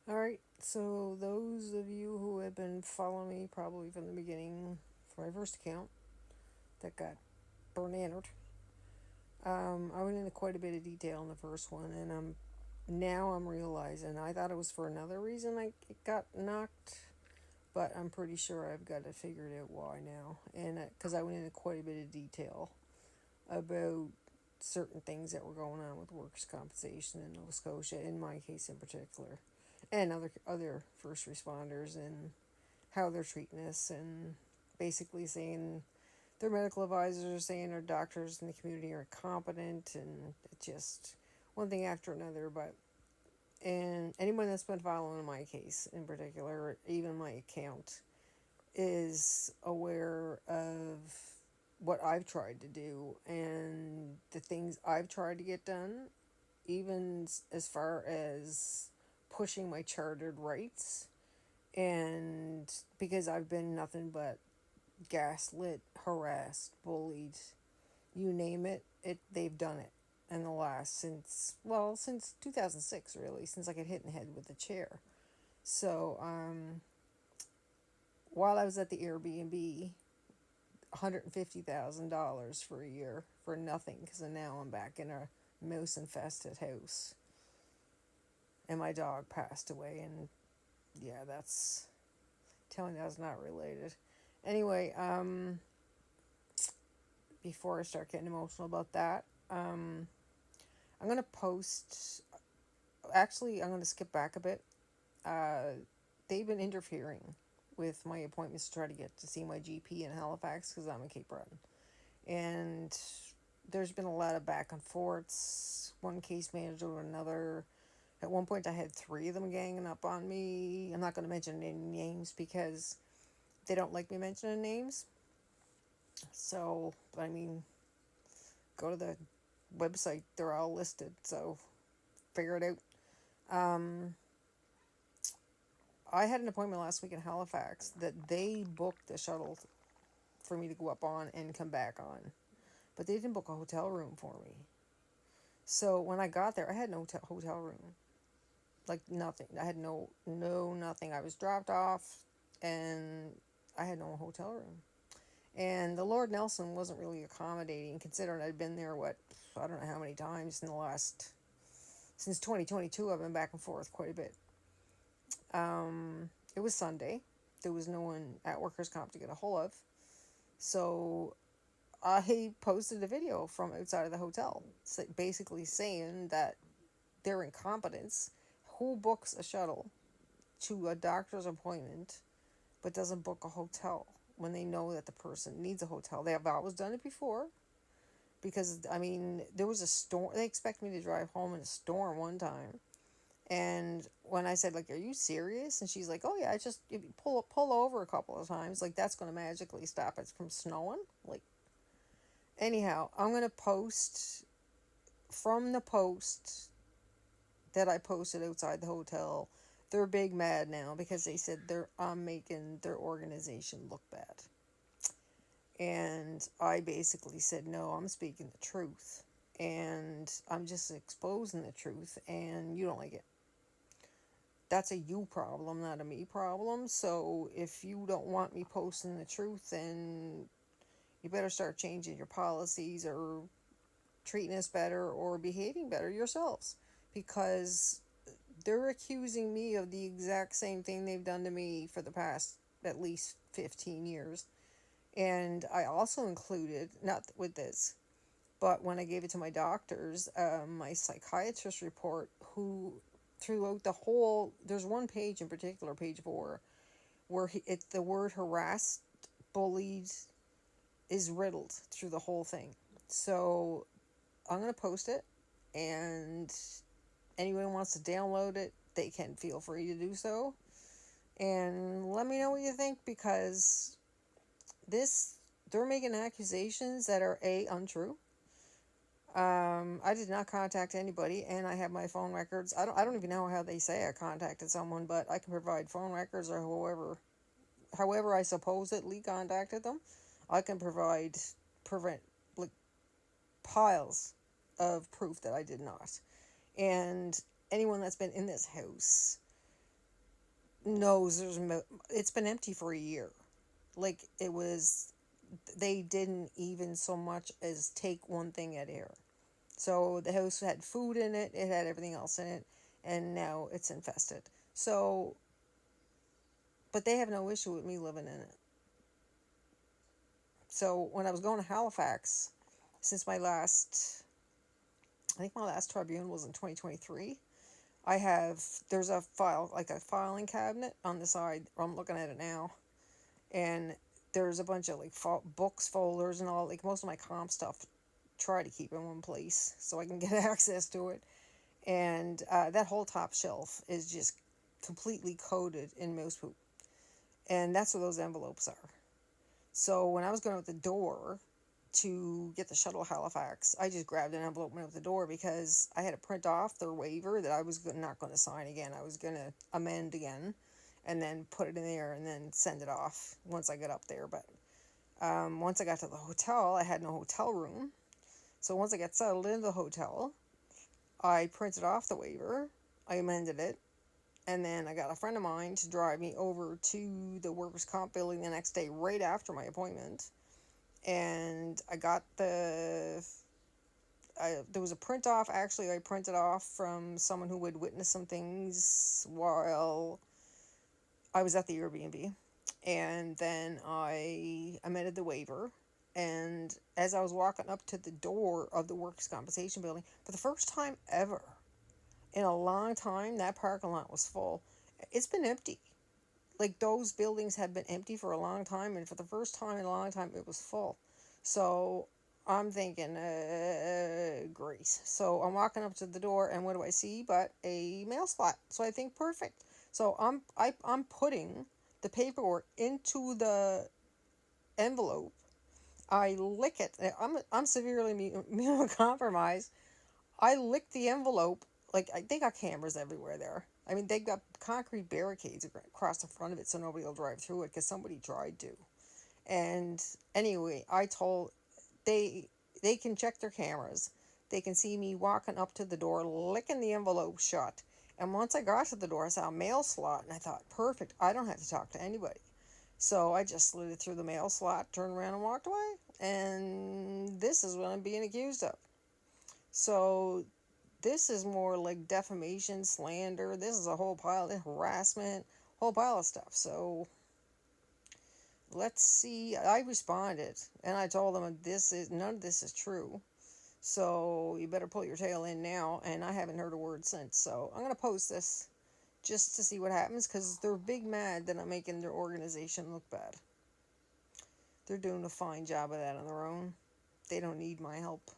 Alright, so those of you who have been following me probably from the beginning, for my first account that got burned, I went into quite a bit of detail in the first one, and now I'm realizing I thought it was for another reason it got knocked, but I'm pretty sure I've got it figured out why now, and because I went into quite a bit of detail about certain things that were going on with workers' compensation in Nova Scotia, in my case in particular, and other first responders, and how they're treating us, and basically saying their medical advisors are saying our doctors in the community are incompetent, and it's just one thing after another. But and anyone that's been following my case in particular, even my account, is aware of what I've tried to do and the things I've tried to get done, even as far as pushing my chartered rights. And because I've been nothing but gaslit, harassed, bullied, you name it, they've done it in the last since 2006 really, since I got hit in the head with a chair. So while I was at the Airbnb, $150,000 for a year for nothing, because now I'm back in a mouse infested house, and my dog passed away, and yeah, that's telling that's not related. Anyway, before I start getting emotional about that, I'm gonna post. Actually, I'm gonna skip back a bit. Uh, they've been interfering with my appointments to try to get to see my GP in Halifax because I'm in Cape Breton. And there's been a lot of back and forths, one case manager to another. At one point, I had three of them ganging up on me. I'm not going to mention any names because they don't like me mentioning names. So, I mean, go to the website, they're all listed. So, figure it out. Um, I had an appointment last week in Halifax that they booked the shuttle for me to go up on and come back on, but they didn't book a hotel room for me. So when I got there, I had no hotel room, like nothing. I had no nothing. I was dropped off, and I had no hotel room. And the Lord Nelson wasn't really accommodating, considering I'd been there I don't know how many times in the last since 2022. I've been back and forth quite a bit. It was Sunday. There was no one at workers' comp to get a hold of, so I posted a video from outside of the hotel, basically saying that their incompetence. Who books a shuttle to a doctor's appointment but doesn't book a hotel when they know that the person needs a hotel? They have always done it before, because I mean there was a storm. They expect me to drive home in a storm one time, and when I said, like, "Are you serious?" and she's like, "Oh yeah, I just if you pull over a couple of times, like that's going to magically stop it from snowing." Like, anyhow, I'm going to post from the post that I posted outside the hotel. They're big mad now because they said I'm making their organization look bad. And I basically said, no, I'm speaking the truth. And I'm just exposing the truth, and you don't like it. That's a you problem, not a me problem. So if you don't want me posting the truth, then you better start changing your policies, or treating us better, or behaving better yourselves. Because they're accusing me of the exact same thing they've done to me for the past at least 15 years. And I also included, not with this, but when I gave it to my doctors, my psychiatrist report, who throughout the whole, there's one page in particular, page 4, where the word harassed, bullied is riddled through the whole thing. So I'm going to post it, and anyone who wants to download it, they can feel free to do so. And let me know what you think, because they're making accusations that are untrue. I did not contact anybody, and I have my phone records. I don't even know how they say I contacted someone, but I can provide phone records, or however I supposedly contacted them. I can prevent like piles of proof that I did not. And anyone that's been in this house knows it's been empty for a year. Like it was, they didn't even so much as take one thing at air. So the house had food in it, it had everything else in it, and now it's infested. So, but they have no issue with me living in it. So when I was going to Halifax, since I think my last tribunal was in 2023. I have, there's a file, like a filing cabinet on the side. I'm looking at it now, and there's a bunch of like books, folders, and all. Like most of my comp stuff, try to keep in one place so I can get access to it. And that whole top shelf is just completely coated in mouse poop, and that's where those envelopes are. So when I was going out the door to get the shuttle to Halifax, I just grabbed an envelope and went out the door because I had to print off their waiver that I was not going to sign again. I was going to amend again and then put it in there and then send it off once I got up there. But once I got to the hotel, I had no hotel room. So once I got settled into the hotel, I printed off the waiver, I amended it, and then I got a friend of mine to drive me over to the workers' comp building the next day right after my appointment. And I got there was a print off. Actually, I printed off from someone who had witnessed some things while I was at the Airbnb. And then I amended the waiver. And as I was walking up to the door of the workers' compensation building, for the first time ever in a long time, that parking lot was full. It's been empty. Like those buildings had been empty for a long time, and for the first time in a long time, it was full. So I'm thinking, great. So I'm walking up to the door, and what do I see? But a mail slot. So I think perfect. So I'm putting the paperwork into the envelope. I lick it. I'm severely immunocompromised. I licked the envelope. Like they got cameras everywhere there. I mean, they got concrete barricades across the front of it so nobody will drive through it because somebody tried to. And anyway, I told they they can check their cameras. They can see me walking up to the door, licking the envelope shut. And once I got to the door, I saw a mail slot, and I thought, perfect. I don't have to talk to anybody. So I just slid it through the mail slot, turned around, and walked away. And this is what I'm being accused of. So this is more like defamation, slander. This is a whole pile of harassment, whole pile of stuff. So let's see. I responded and I told them none of this is true. So you better pull your tail in now. And I haven't heard a word since. So I'm gonna post this just to see what happens because they're big mad that I'm making their organization look bad. They're doing a fine job of that on their own. They don't need my help.